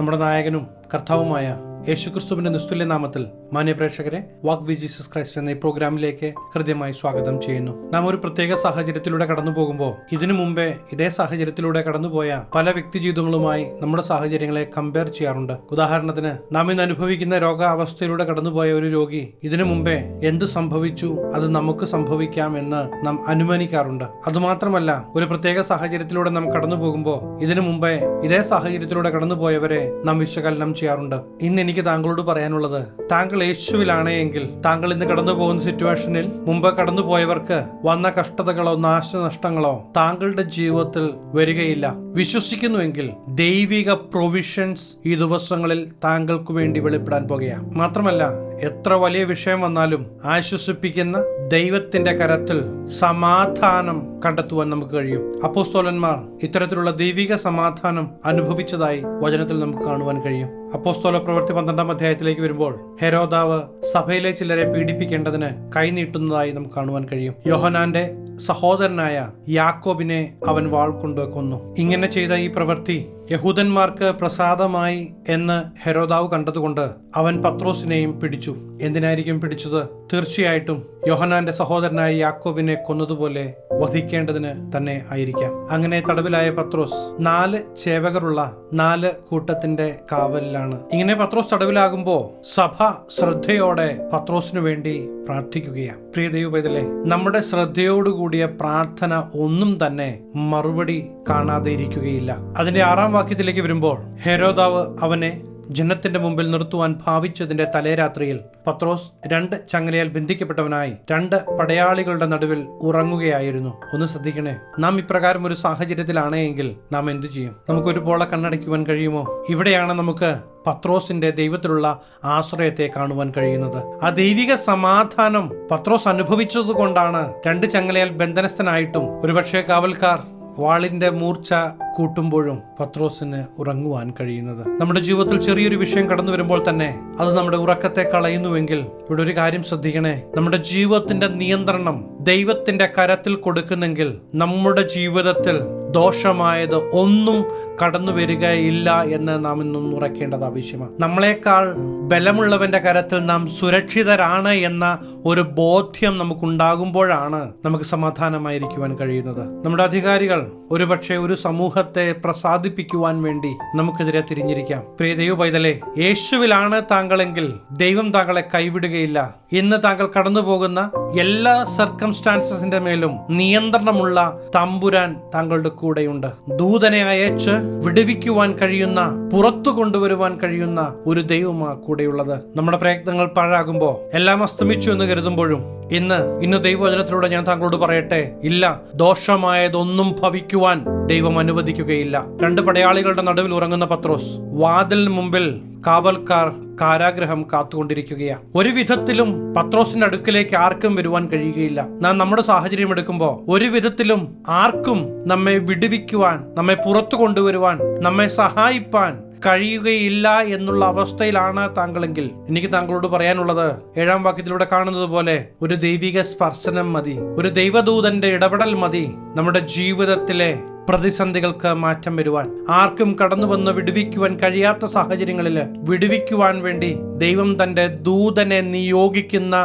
നമ്മുടെ നായകനും കർത്താവുമായ യേശുക്രിസ്തുവിന്റെ നിസ്തുല്യ നാമത്തിൽ മാന്യ പ്രേക്ഷകരെ വാക്ക് വിത്ത് ജീസസ് ക്രൈസ്റ്റ് എന്ന ഈ പ്രോഗ്രാമിലേക്ക് ഹൃദ്യമായി സ്വാഗതം ചെയ്യുന്നു. നാം ഒരു പ്രത്യേക സാഹചര്യത്തിലൂടെ കടന്നു പോകുമ്പോൾ ഇതിനു മുമ്പേ ഇതേ സാഹചര്യത്തിലൂടെ കടന്നുപോയ പല വ്യക്തി ജീവിതങ്ങളുമായി നമ്മുടെ സാഹചര്യങ്ങളെ കമ്പയർ ചെയ്യാറുണ്ട്. ഉദാഹരണത്തിന്, നാം ഇന്ന് അനുഭവിക്കുന്ന രോഗാവസ്ഥയിലൂടെ കടന്നുപോയ ഒരു രോഗി ഇതിനു മുമ്പേ എന്ത് സംഭവിച്ചു അത് നമുക്ക് സംഭവിക്കാം എന്ന് നാം അനുമാനിക്കാറുണ്ട്. അതുമാത്രമല്ല, ഒരു പ്രത്യേക സാഹചര്യത്തിലൂടെ നാം കടന്നു പോകുമ്പോൾ ഇതിനു മുമ്പേ ഇതേ സാഹചര്യത്തിലൂടെ കടന്നുപോയവരെ നാം വിശകലനം ചെയ്യാറുണ്ട്. ഇന്ന് എനിക്ക് താങ്കളോട് പറയാനുള്ളത്, താങ്കൾ യേശുവിലാണ് എങ്കിൽ താങ്കൾ ഇന്ന് കടന്നു പോകുന്ന സിറ്റുവേഷനിൽ മുമ്പ് കടന്നുപോയവർക്ക് വന്ന കഷ്ടതകളോ നാശനഷ്ടങ്ങളോ താങ്കളുടെ ജീവിതത്തിൽ വരികയില്ല. വിശ്വസിക്കുന്നുവെങ്കിൽ ദൈവിക പ്രൊവിഷൻസ് ഈ ദിവസങ്ങളിൽ താങ്കൾക്ക് വേണ്ടി വെളിപ്പെടാൻ പോകുകയാണ്. മാത്രമല്ല, എത്ര വലിയ വിഷയം വന്നാലും ആശ്വസിപ്പിക്കുന്ന ദൈവത്തിന്റെ കരത്തിൽ സമാധാനം കണ്ടെത്തുവാൻ നമുക്ക് കഴിയും. അപ്പോസ്തലന്മാർ ഇത്തരത്തിലുള്ള ദൈവിക സമാധാനം അനുഭവിച്ചതായി വചനത്തിൽ നമുക്ക് കാണുവാൻ കഴിയും. അപ്പോസ്തല പ്രവൃത്തി 12-ാം അധ്യായത്തിലേക്ക് വരുമ്പോൾ ഹെരോദാവ് സഭയിലെ ചിലരെ പീഡിപ്പിക്കേണ്ടതിന് കൈനീട്ടുന്നതായി നമുക്ക് കാണുവാൻ കഴിയും. യോഹന്നാന്റെ സഹോദരനായ യാക്കോബിനെ അവൻ വാൾ കൊണ്ട് കൊന്നു. ഇങ്ങനെ ചെയ്ത ഈ പ്രവൃത്തി യഹൂദന്മാർക്ക് പ്രസാദമായി എന്ന് ഹെരോദാവ് കണ്ടതുകൊണ്ട് അവൻ പത്രോസിനെയും പിടിച്ചു. എന്തിനായിരിക്കും പിടിച്ചത്? തീർച്ചയായിട്ടും യോഹന്നാന്റെ സഹോദരനായ യാക്കോബിനെ കൊന്നതുപോലെ വധിക്കേണ്ടതിന് തന്നെ ആയിരിക്കാം. അങ്ങനെ തടവിലായ പത്രോസ് 4 ചേവകരുള്ള 4 കൂട്ടത്തിന്റെ കാവലിലാണ്. ഇങ്ങനെ പത്രോസ് തടവിലാകുമ്പോ സഭ ശ്രദ്ധയോടെ പത്രോസിനു വേണ്ടി പ്രാർത്ഥിക്കുകയാണ്. പ്രിയ ദൈവപൈതലേ, നമ്മുടെ ശ്രദ്ധയോടുകൂടിയ പ്രാർത്ഥന ഒന്നും തന്നെ മറുപടി കാണാതെ ഇരിക്കുകയില്ല. അതിന്റെ 6-ാം വാക്യത്തിലേക്ക് വരുമ്പോൾ ഹെരോദാവ് അവനെ ജനത്തിന്റെ മുമ്പിൽ നിർത്തുവാൻ ഭാവിച്ചതിന്റെ തലേരാത്രിയിൽ പത്രോസ് 2 ചങ്ങലയാൽ ബന്ധിക്കപ്പെട്ടവനായി 2 പടയാളികളുടെ നടുവിൽ ഉറങ്ങുകയായിരുന്നു. ഒന്ന് ശ്രദ്ധിക്കണേ, നാം ഇപ്രകാരം ഒരു സാഹചര്യത്തിലാണ് എങ്കിൽ നാം എന്തു ചെയ്യും? നമുക്കൊരു പോള കണ്ണടയ്ക്കുവാൻ കഴിയുമോ? ഇവിടെയാണ് നമുക്ക് പത്രോസിന്റെ ദൈവത്തിലുള്ള ആശ്രയത്തെ കാണുവാൻ കഴിയുന്നത്. ആ ദൈവിക സമാധാനം പത്രോസ് അനുഭവിച്ചത് കൊണ്ടാണ് 2 ചങ്ങലയാൽ ബന്ധനസ്ഥനായിട്ടും ഒരുപക്ഷെ കാവൽക്കാർ വാളിന്റെ മൂർച്ച കൂട്ടുമ്പോഴും പത്രോസിന് ഉറങ്ങുവാൻ കഴിയുന്നത്. നമ്മുടെ ജീവിതത്തിൽ ചെറിയൊരു വിഷയം കടന്നു വരുമ്പോൾ തന്നെ അത് നമ്മുടെ ഉറക്കത്തെ കളയുന്നുവെങ്കിൽ ഇവിടെ ഒരു കാര്യം ശ്രദ്ധിക്കണേ, നമ്മുടെ ജീവിതത്തിന്റെ നിയന്ത്രണം ദൈവത്തിന്റെ കരത്തിൽ കൊടുക്കുന്നെങ്കിൽ നമ്മുടെ ജീവിതത്തിൽ ദോഷമായത് ഒന്നും കടന്നു വരികയില്ല എന്ന് നാം ഇന്നും ഉറക്കേണ്ടത് ആവശ്യമാണ്. നമ്മളെക്കാൾ ബലമുള്ളവന്റെ കരത്തിൽ നാം സുരക്ഷിതരാണ് എന്ന ഒരു ബോധ്യം നമുക്കുണ്ടാകുമ്പോഴാണ് നമുക്ക് സമാധാനമായിരിക്കുവാൻ കഴിയുന്നത്. നമ്മുടെ അധികാരികൾ ഒരുപക്ഷെ ഒരു സമൂഹത്തെ പ്രസാദിപ്പിക്കുവാൻ വേണ്ടി നമുക്കെതിരെ തിരിഞ്ഞിരിക്കാം. പ്രിയ ദൈവപൈതലേ, യേശുവിലാണ് താങ്കളെങ്കിൽ ദൈവം താങ്കളെ കൈവിടുകയില്ല. ഇന്ന് താങ്കൾ കടന്നു പോകുന്ന എല്ലാ സർക്കംസ്റ്റാൻസസിന്റെ മേലും നിയന്ത്രണമുള്ള തമ്പുരാൻ താങ്കളുടെ കൂടെയുണ്ട്. ദൂതനെ അയച്ച് വിടുവിക്കുവാൻ കഴിയുന്ന, പുറത്തു കൊണ്ടുവരുവാൻ കഴിയുന്ന ഒരു ദൈവമാ കൂടെയുള്ളത്. നമ്മുടെ പ്രയത്നങ്ങൾ പാഴാകുമ്പോൾ, എല്ലാം അസ്തമിച്ചു എന്ന് കരുതുമ്പോഴും ഇന്ന് ദൈവവചനത്തിലൂടെ ഞാൻ താങ്കളോട് പറയട്ടെ, ഇല്ല, ദോഷമായതൊന്നും ഭവിക്കുവാൻ ദൈവം അനുവദിക്കുകയില്ല. 2 പടയാളികളുടെ നടുവിൽ ഉറങ്ങുന്ന പത്രോസ്, വാതിലിന് മുമ്പിൽ കാവൽക്കാർ കാരാഗ്രഹം കാത്തുകൊണ്ടിരിക്കുകയാണ്. ഒരു വിധത്തിലും പത്രോസിന്റെ അടുക്കിലേക്ക് ആർക്കും വരുവാൻ കഴിയുകയില്ല. നാം നമ്മുടെ സാഹചര്യം എടുക്കുമ്പോൾ ഒരു വിധത്തിലും ആർക്കും നമ്മെ വിടുവിക്കുവാൻ, നമ്മെ പുറത്തു കൊണ്ടുവരുവാൻ, നമ്മെ സഹായിപ്പാൻ കഴിയുകയില്ല എന്നുള്ള അവസ്ഥയിലാണ് താങ്കളെങ്കിൽ എനിക്ക് താങ്കളോട് പറയാനുള്ളത്, 7-ാം വാക്യത്തിലൂടെ കാണുന്നത് പോലെ ഒരു ദൈവിക സ്പർശനം മതി, ഒരു ദൈവദൂതന്റെ ഇടപെടൽ മതി നമ്മുടെ ജീവിതത്തിലെ പ്രതിസന്ധികൾക്ക് മാറ്റം വരുവാൻ. ആർക്കും കടന്നു വന്ന് വിടുവിക്കുവാൻ കഴിയാത്ത സാഹചര്യങ്ങളിൽ വിടുവിക്കുവാൻ വേണ്ടി ദൈവം തന്റെ ദൂതനെ നിയോഗിക്കുന്ന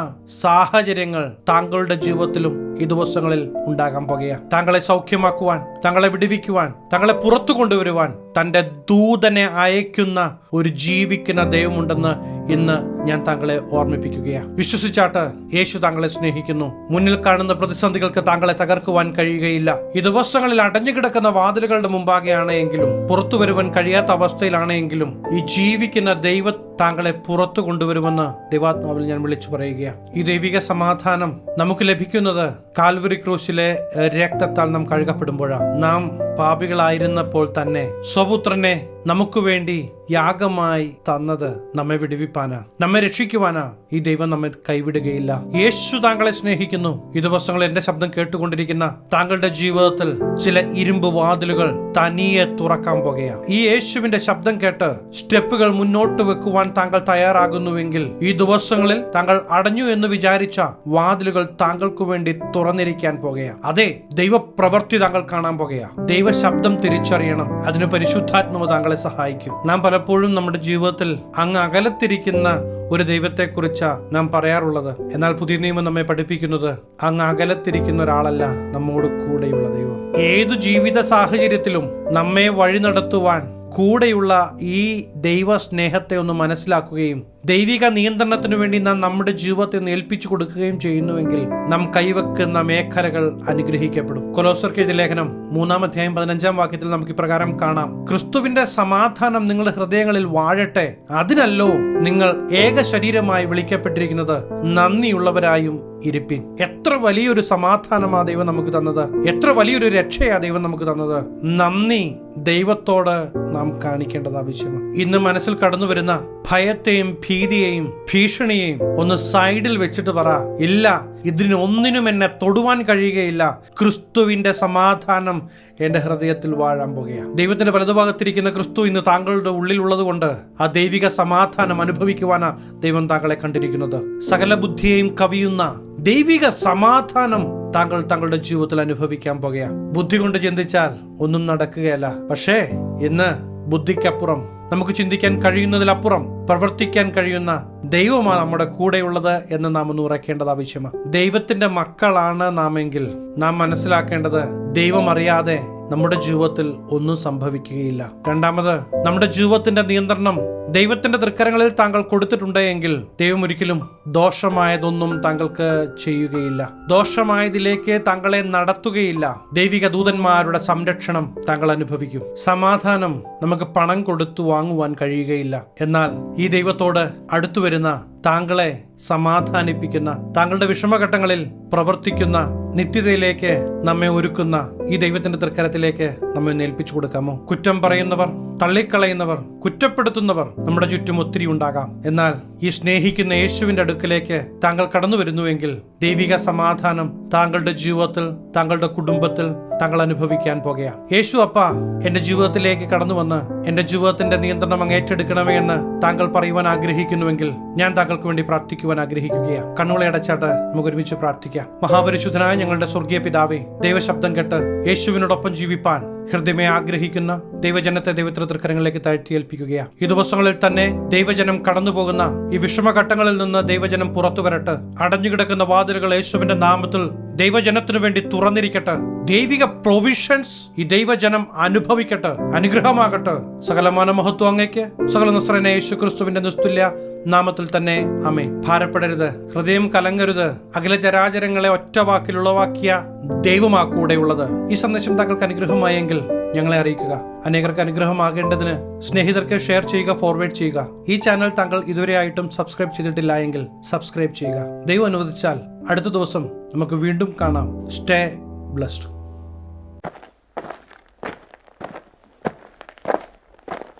സാഹചര്യങ്ങൾ താങ്കളുടെ ജീവിതത്തിലും ഈ ദിവസങ്ങളിൽ ഉണ്ടാകാൻ പോകുകയാണ്. താങ്കളെ സൗഖ്യമാക്കുവാൻ, താങ്കളെ വിടുവിക്കുവാൻ, താങ്കളെ പുറത്തു കൊണ്ടുവരുവാൻ തന്റെ ദൂതനെ അയക്കുന്ന ഒരു ജീവിക്കുന്ന ദൈവമുണ്ടെന്ന് ഇന്ന് ഞാൻ താങ്കളെ ഓർമ്മിപ്പിക്കുകയാണ്. വിശ്വസിച്ചാട്ട്, യേശു താങ്കളെ സ്നേഹിക്കുന്നു. മുന്നിൽ കാണുന്ന പ്രതിസന്ധികൾക്ക് താങ്കളെ തകർക്കുവാൻ കഴിയുകയില്ല. ഈ ദിവസങ്ങളിൽ അടഞ്ഞു കിടക്കുന്ന വാതിലുകളുടെ മുമ്പാകെയാണ് എങ്കിലും, പുറത്തു വരുവാൻ കഴിയാത്ത അവസ്ഥയിലാണ് എങ്കിലും, ഈ ജീവിക്കുന്ന ദൈവം താങ്കളെ പുറത്തു കൊണ്ടുവരുമെന്ന് ദൈവാത്മാവിൽ ഞാൻ വിളിച്ചു പറയുകയാണ്. ഈ ദൈവിക സമാധാനം നമുക്ക് ലഭിക്കുന്നത് കാൽവരി ക്രൂശിലെ രക്തത്താൽ നാം കഴുകപ്പെടുമ്പോഴാണ്. നാം പാപികളായിരുന്നപ്പോൾ തന്നെ സ്വപുത്രനെ നമുക്ക് വേണ്ടി യാഗമായി തന്നത് നമ്മെ വിടുവിപ്പാനാ, നമ്മെ രക്ഷിക്കുവാനാ. ഈ ദൈവം നമ്മെ കൈവിടുകയില്ല. യേശു താങ്കളെ സ്നേഹിക്കുന്നു. ഈ ദിവസങ്ങളിൽ എന്റെ ശബ്ദം കേട്ടുകൊണ്ടിരിക്കുന്ന താങ്കളുടെ ജീവിതത്തിൽ ചില ഇരുമ്പ് വാതിലുകൾ തനിയെ തുറക്കാൻ പോകുകയാണ്. ഈ യേശുവിന്റെ ശബ്ദം കേട്ട് സ്റ്റെപ്പുകൾ മുന്നോട്ട് വെക്കുവാൻ പ്രാപിക്കുവാൻ താങ്കൾ തയ്യാറാകുന്നുവെങ്കിൽ ഈ ദിവസങ്ങളിൽ താങ്കൾ അടഞ്ഞു എന്ന് വിചാരിച്ച വാതിലുകൾ താങ്കൾക്ക് വേണ്ടി തുറന്നിരിക്കാൻ പോകുകയാണ്. അതെ, ദൈവപ്രവൃത്തി താങ്കൾ കാണാൻ പോകുകയാണ്. ദൈവ ശബ്ദം തിരിച്ചറിയണം. അതിന് പരിശുദ്ധാത്മാവ് താങ്കളെ സഹായിക്കും. നാം പലപ്പോഴും നമ്മുടെ ജീവിതത്തിൽ അങ്ങ് അകലത്തിരിക്കുന്ന ഒരു ദൈവത്തെക്കുറിച്ചാ നാം പറയാറുള്ളത്. എന്നാൽ പുതിയ നിയമം നമ്മെ പഠിപ്പിക്കുന്നത് അങ്ങ് അകലത്തിരിക്കുന്ന ഒരാളല്ല, നമ്മോട് കൂടെയുള്ള ദൈവം. ഏതു ജീവിത സാഹചര്യത്തിലും നമ്മെ വഴി നടത്തുവാൻ കൂടെയുള്ള ഈ ദൈവ സ്നേഹത്തെ ഒന്ന് മനസ്സിലാക്കുകയും ദൈവിക നിയന്ത്രണത്തിനു വേണ്ടി നാം നമ്മുടെ ജീവിതത്തെ ഒന്ന് ഏൽപ്പിച്ചു കൊടുക്കുകയും ചെയ്യുന്നുവെങ്കിൽ നാം കൈവെക്കുന്ന മേഖലകൾ അനുഗ്രഹിക്കപ്പെടും. കൊലോസ്യർക്ക് എഴുതിയ ലേഖനം 3-15 നമുക്ക് ഇപ്രകാരം കാണാം: ക്രിസ്തുവിന്റെ സമാധാനം നിങ്ങളുടെ ഹൃദയങ്ങളിൽ വാഴട്ടെ, അതിനല്ലോ നിങ്ങൾ ഏക ശരീരമായി വിളിക്കപ്പെട്ടിരിക്കുന്നത്, നന്ദിയുള്ളവരായും ഇരിപ്പിൻ. എത്ര വലിയൊരു സമാധാനമാ ദൈവം നമുക്ക് തന്നത്, എത്ര വലിയൊരു രക്ഷയാ ദൈവം നമുക്ക് തന്നത്. നന്ദി ദൈവത്തോട് നാം കാണിക്കേണ്ടത് ആവശ്യമാണ്. ഇന്ന് മനസ്സിൽ കടന്നു വരുന്ന ഭയത്തെയും ഭീതിയെയും ഭീഷണിയെയും ഒന്ന് സൈഡിൽ വെച്ചിട്ട് പറ, ഇല്ല, ഇതിനൊന്നിനും എന്നെ തൊടുവാൻ കഴിയുകയില്ല. ക്രിസ്തുവിന്റെ സമാധാനം എന്റെ ഹൃദയത്തിൽ വാഴാൻ പോകുകയാണ്. ദൈവത്തിന്റെ വലതുഭാഗത്തിരിക്കുന്ന ക്രിസ്തു ഇന്ന് താങ്കളുടെ ഉള്ളിലുള്ളത് കൊണ്ട് ആ ദൈവിക സമാധാനം അനുഭവിക്കുവാനാ ദൈവം താങ്കളെ കണ്ടിരിക്കുന്നത്. സകല ബുദ്ധിയെയും കവിയുന്ന ദൈവിക സമാധാനം താങ്കൾ താങ്കളുടെ ജീവിതത്തിൽ അനുഭവിക്കാൻ പോകുകയാണ്. ബുദ്ധി കൊണ്ട് ചിന്തിച്ചാൽ ഒന്നും നടക്കുകയല്ല. പക്ഷേ ഇന്ന് ബുദ്ധിക്കപ്പുറം, നമുക്ക് ചിന്തിക്കാൻ കഴിയുന്നതിലപ്പുറം പ്രവർത്തിക്കാൻ കഴിയുന്ന ദൈവമാണ് നമ്മുടെ കൂടെയുള്ളത് എന്ന് നാം ഒന്ന് ഉറക്കേണ്ടത് ആവശ്യമാണ്. ദൈവത്തിന്റെ മക്കളാണ് നാമെങ്കിൽ നാം മനസ്സിലാക്കേണ്ടത്, ദൈവം അറിയാതെ നമ്മുടെ ജീവിതത്തിൽ ഒന്നും സംഭവിക്കുകയില്ല. രണ്ടാമത്, നമ്മുടെ ജീവിതത്തിന്റെ നിയന്ത്രണം ദൈവത്തിന്റെ തൃക്കരങ്ങളിൽ താങ്കൾ കൊടുത്തിട്ടുണ്ട് എങ്കിൽ ദൈവം ഒരിക്കലും ദോഷമായതൊന്നും താങ്കൾക്ക് ചെയ്യുകയില്ല, ദോഷമായതിലേക്ക് താങ്കളെ നടത്തുകയില്ല. ദൈവിക ദൂതന്മാരുടെ സംരക്ഷണം താങ്കൾ അനുഭവിക്കും. സമാധാനം നമുക്ക് പണം കൊടുത്തു വാങ്ങുവാൻ കഴിയുകയില്ല. എന്നാൽ ഈ ദൈവത്തോട് അടുത്തു വരുന്ന, താങ്കളെ സമാധാനിപ്പിക്കുന്ന, താങ്കളുടെ വിഷമഘട്ടങ്ങളിൽ പ്രവർത്തിക്കുന്ന, നിത്യതയിലേക്ക് നമ്മെ ഒരുക്കുന്ന ഈ ദൈവത്തിന്റെ തൃക്കരത്തിലേക്ക് നമ്മെ ഏൽപ്പിച്ചു കൊടുക്കാമോ? കുറ്റം പറയുന്നവർ, തള്ളിക്കളയുന്നവർ, കുറ്റപ്പെടുത്തുന്നവർ നമ്മുടെ ചുറ്റും ഒത്തിരി ഉണ്ടാകാം. എന്നാൽ ഈ സ്നേഹിക്കുന്ന യേശുവിന്റെ അടുക്കലേക്ക് താങ്കൾ കടന്നു വരുന്നുവെങ്കിൽ ദൈവിക സമാധാനം താങ്കളുടെ ജീവിതത്തിൽ, താങ്കളുടെ കുടുംബത്തിൽ താങ്കൾ അനുഭവിക്കാൻ പോകുകയാണ്. യേശു അപ്പ എന്റെ ജീവിതത്തിലേക്ക് കടന്നു വന്ന് എന്റെ ജീവിതത്തിന്റെ നിയന്ത്രണം അങ്ങ് ഏറ്റെടുക്കണമേ എന്ന് താങ്കൾ പറയുവാൻ ആഗ്രഹിക്കുന്നുവെങ്കിൽ ഞാൻ താങ്കൾക്ക് വേണ്ടി പ്രാർത്ഥിക്കുവാൻ ആഗ്രഹിക്കുകയാണ്. കണ്ണുകളെ അടച്ചാട്ട് നമുക്ക് ഒരുമിച്ച് പ്രാർത്ഥിക്കാം. മഹാപരിശുദ്ധനായ ഞങ്ങളുടെ സ്വർഗീയ പിതാവേ, ദൈവശബ്ദം കേട്ട് യേശുവിനോടൊപ്പം ജീവിപ്പാൻ ഹൃദയമേ ആഗ്രഹിക്കുന്ന ദൈവജനത്തെ ദൈവത്തിന്റെ തൃക്കരങ്ങളിലേക്ക് താഴ്ത്തിയേൽപ്പിക്കുകയാണ്. ഈ ദിവസങ്ങളിൽ തന്നെ ദൈവജനം കടന്നു പോകുന്ന ഈ വിഷമഘട്ടങ്ങളിൽ നിന്ന് ദൈവജനം പുറത്തു വരട്ടെ. അടഞ്ഞുകിടക്കുന്ന വാതിലുകൾ യേശുവിന്റെ നാമത്തിൽ ദൈവജനത്തിനു വേണ്ടി തുറന്നിരിക്കട്ടെ. ദൈവിക പ്രൊവിഷൻസ് ഈ ദൈവജനം അനുഭവിക്കട്ടെ, അനുഗ്രഹമാകട്ടെ. സകലമാന മഹത്വം അങ്ങേക്ക്, സകല നസ്രനെ യേശു ക്രിസ്തുവിന്റെ നിസ്തുല്യ നാമത്തിൽ തന്നെ ആമേൻ. ഭാരപ്പെടരുത്, ഹൃദയം കലങ്ങരുത്. അഖില ചരാചരങ്ങളെ ഒറ്റ വാക്കിൽ ഉളവാക്കിയ ദൈവമാ കൂടെയുള്ളത്. ഈ സന്ദേശം താങ്കൾക്ക് അനുഗ്രഹമായെങ്കിൽ ഞങ്ങളെ അറിയിക്കുക. അനേകർക്ക് അനുഗ്രഹമാകേണ്ടതിന് സ്നേഹിതർക്ക് ഷെയർ ചെയ്യുക, ഫോർവേഡ് ചെയ്യുക. ഈ ചാനൽ താങ്കൾ ഇതുവരെയായിട്ടും സബ്സ്ക്രൈബ് ചെയ്തിട്ടില്ല എങ്കിൽ സബ്സ്ക്രൈബ് ചെയ്യുക. ദൈവം അനുവദിച്ചാൽ അടുത്ത ദിവസം നമുക്ക് വീണ്ടും കാണാം. Stay blessed.